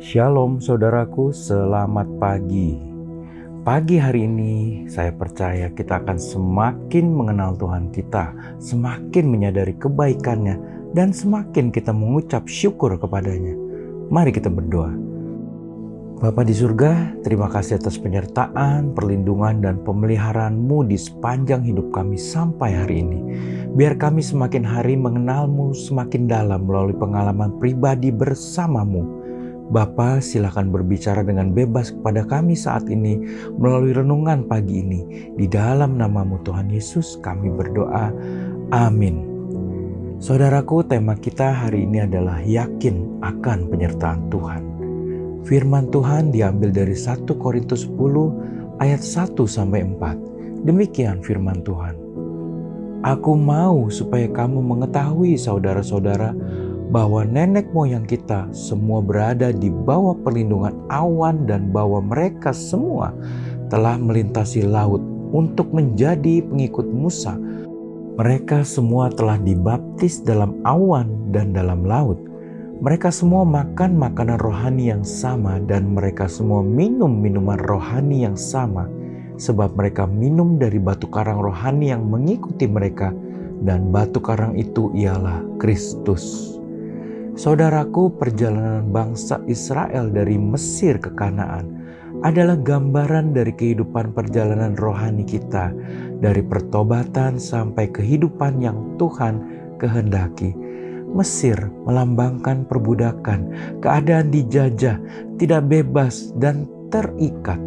Shalom saudaraku, selamat pagi. Pagi hari ini saya percaya kita akan semakin mengenal Tuhan kita, semakin menyadari kebaikannya, dan semakin kita mengucap syukur kepadanya. Mari kita berdoa. Bapa di surga, terima kasih atas penyertaan, perlindungan, dan pemeliharaan-Mu di sepanjang hidup kami sampai hari ini. Biar kami semakin hari mengenal-Mu semakin dalam melalui pengalaman pribadi bersama-Mu. Bapa, silakan berbicara dengan bebas kepada kami saat ini melalui renungan pagi ini. Di dalam nama-Mu Tuhan Yesus kami berdoa. Amin. Saudaraku, tema kita hari ini adalah yakin akan penyertaan Tuhan. Firman Tuhan diambil dari 1 Korintus 10 ayat 1-4. Demikian firman Tuhan. Aku mau supaya kamu mengetahui saudara-saudara bahwa nenek moyang kita semua berada di bawah perlindungan awan dan bahwa mereka semua telah melintasi laut untuk menjadi pengikut Musa. Mereka semua telah dibaptis dalam awan dan dalam laut. Mereka semua makan makanan rohani yang sama dan mereka semua minum minuman rohani yang sama, sebab mereka minum dari batu karang rohani yang mengikuti mereka, dan batu karang itu ialah Kristus. Saudaraku, perjalanan bangsa Israel dari Mesir ke Kanaan adalah gambaran dari kehidupan perjalanan rohani kita, dari pertobatan sampai kehidupan yang Tuhan kehendaki. Mesir melambangkan perbudakan, keadaan dijajah, tidak bebas dan terikat.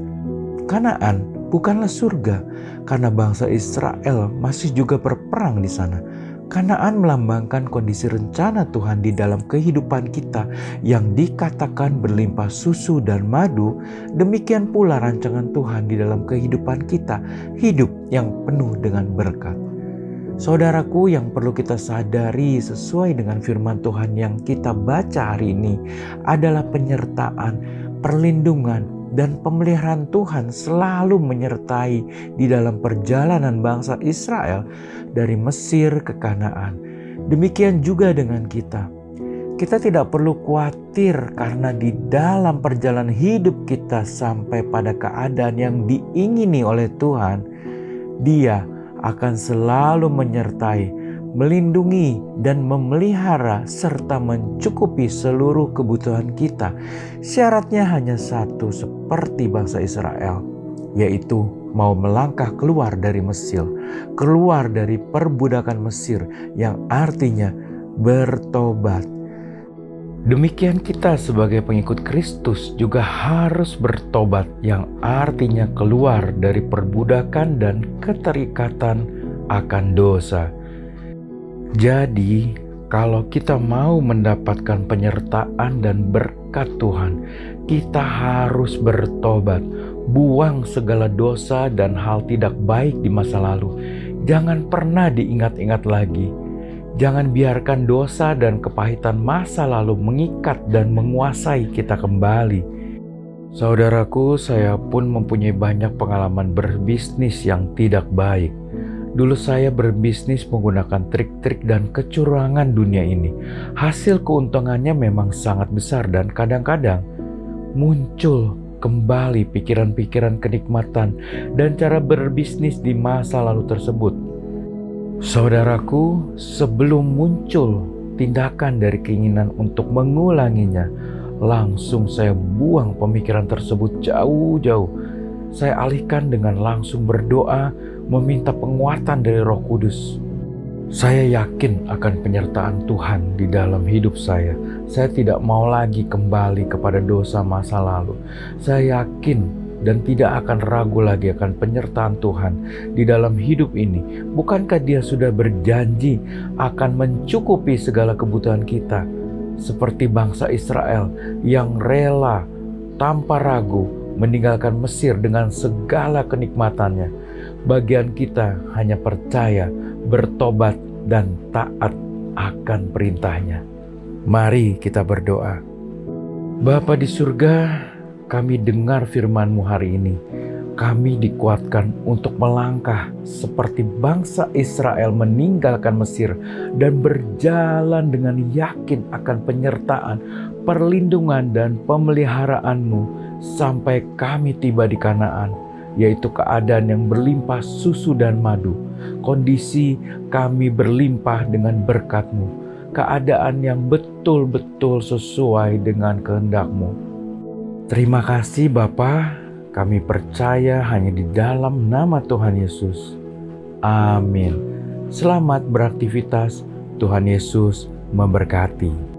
Kanaan bukanlah surga, karena bangsa Israel masih juga berperang di sana. Kanaan melambangkan kondisi rencana Tuhan di dalam kehidupan kita yang dikatakan berlimpah susu dan madu. Demikian pula rancangan Tuhan di dalam kehidupan kita, hidup yang penuh dengan berkat. Saudaraku, yang perlu kita sadari sesuai dengan firman Tuhan yang kita baca hari ini adalah penyertaan, perlindungan, dan pemeliharaan Tuhan selalu menyertai di dalam perjalanan bangsa Israel dari Mesir ke Kanaan. Demikian juga dengan kita. Kita tidak perlu khawatir karena di dalam perjalanan hidup kita sampai pada keadaan yang diingini oleh Tuhan, Dia akan selalu menyertai, melindungi dan memelihara serta mencukupi seluruh kebutuhan kita. Syaratnya hanya satu, seperti bangsa Israel, yaitu mau melangkah keluar dari Mesir, keluar dari perbudakan Mesir yang artinya bertobat. Demikian kita sebagai pengikut Kristus juga harus bertobat yang artinya keluar dari perbudakan dan keterikatan akan dosa. Jadi, kalau kita mau mendapatkan penyertaan dan berkat Tuhan, kita harus bertobat, buang segala dosa dan hal tidak baik di masa lalu. Jangan pernah diingat-ingat lagi. Jangan biarkan dosa dan kepahitan masa lalu mengikat dan menguasai kita kembali. Saudaraku, saya pun mempunyai banyak pengalaman berbisnis yang tidak baik. Dulu saya berbisnis menggunakan trik-trik dan kecurangan dunia ini. Hasil keuntungannya memang sangat besar dan kadang-kadang muncul kembali pikiran-pikiran kenikmatan dan cara berbisnis di masa lalu tersebut. Saudaraku, sebelum muncul tindakan dari keinginan untuk mengulanginya, langsung saya buang pemikiran tersebut jauh-jauh. Saya alihkan dengan langsung berdoa, meminta penguatan dari Roh Kudus. Saya yakin akan penyertaan Tuhan di dalam hidup saya. Saya tidak mau lagi kembali kepada dosa masa lalu. Saya yakin dan tidak akan ragu lagi akan penyertaan Tuhan di dalam hidup ini. Bukankah Dia sudah berjanji akan mencukupi segala kebutuhan kita, seperti bangsa Israel yang rela tanpa ragu meninggalkan Mesir dengan segala kenikmatannya. Bagian kita hanya percaya, bertobat, dan taat akan perintahnya. Mari kita berdoa. Bapa di surga, kami dengar firman-Mu hari ini. Kami dikuatkan untuk melangkah seperti bangsa Israel meninggalkan Mesir dan berjalan dengan yakin akan penyertaan, perlindungan, dan pemeliharaan-Mu sampai kami tiba di Kanaan, yaitu keadaan yang berlimpah susu dan madu. Kondisi kami berlimpah dengan berkat-Mu, keadaan yang betul-betul sesuai dengan kehendak-Mu. Terima kasih Bapa. Kami percaya hanya di dalam nama Tuhan Yesus. Amin. Selamat beraktivitas. Tuhan Yesus memberkati.